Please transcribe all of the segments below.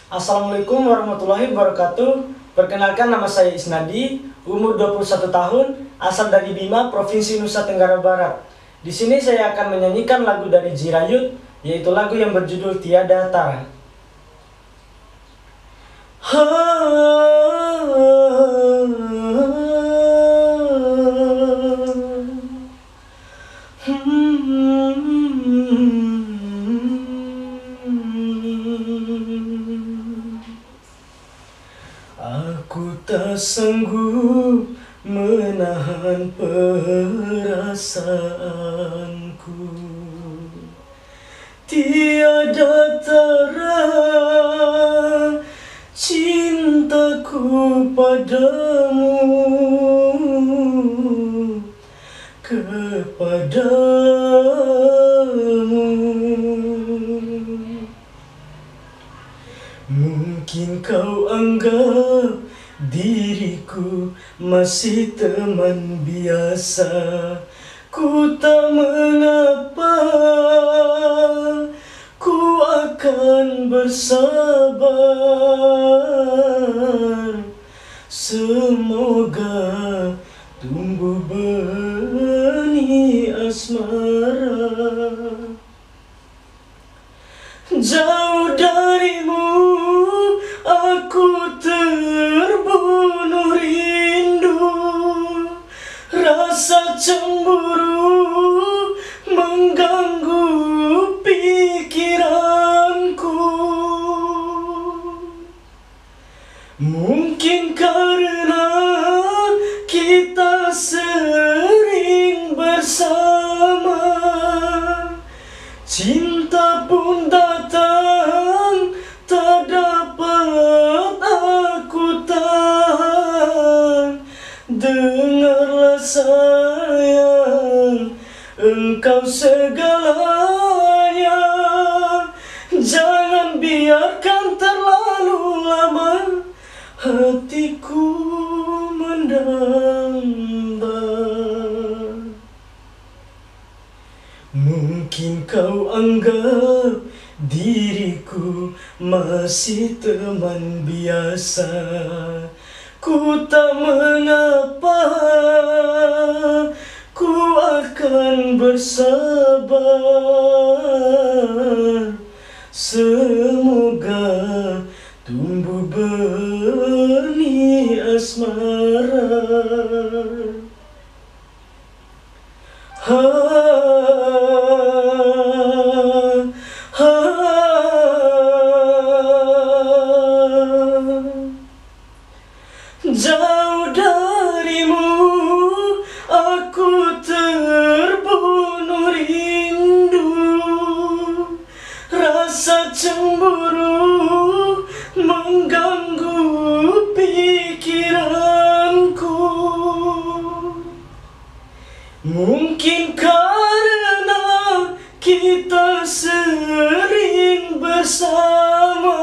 Assalamualaikum warahmatullahi wabarakatuh. Perkenalkan, nama saya Isnadi, umur 21 tahun, asal dari Bima, Provinsi Nusa Tenggara Barat. Di sini saya akan menyanyikan lagu dari Jirayut, yaitu lagu yang berjudul Tiada Tara. Aku tak sanggup menahan perasaanku. Tiada tara cintaku padamu, kepadamu. Mungkin kau anggap diriku masih teman biasa. Ku tak mengapa, ku akan bersabar. Semoga tumbuh benih asmara. Jauh darimu aku terbunuh rindu. Rasa cemburu mengganggu pikiranku. Mungkin karena kita sering bersama, cinta pun datang, tak dapat aku tahan. Dengarlah sayang, engkau segalanya. Jangan biarkan terlalu lama hatiku mendamba. Mungkin kau anggap diriku masih teman biasa. Ku tak mengapa, ku akan bersabar. Semoga tumbuh benih asmara. Jauh darimu aku terbunuh rindu. Rasa cemburu mengganggu pikiranku. Mungkin karena kita sering bersama,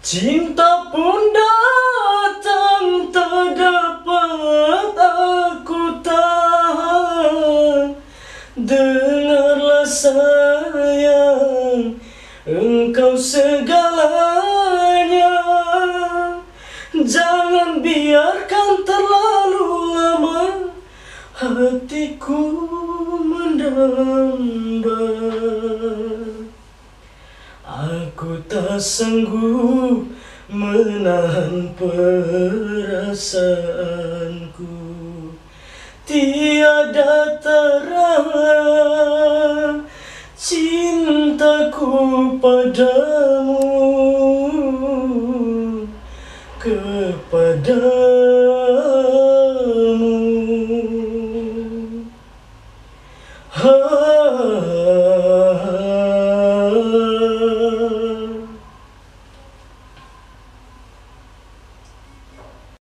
cinta pun datang, tak dapat aku tahan. Dengarlah sayang, engkau segalanya. Jangan biarkan terlalu lama hatiku mendamba. Aku tak sanggup menahan perasaanku. Tiada tara cintaku padamu, kepadamu.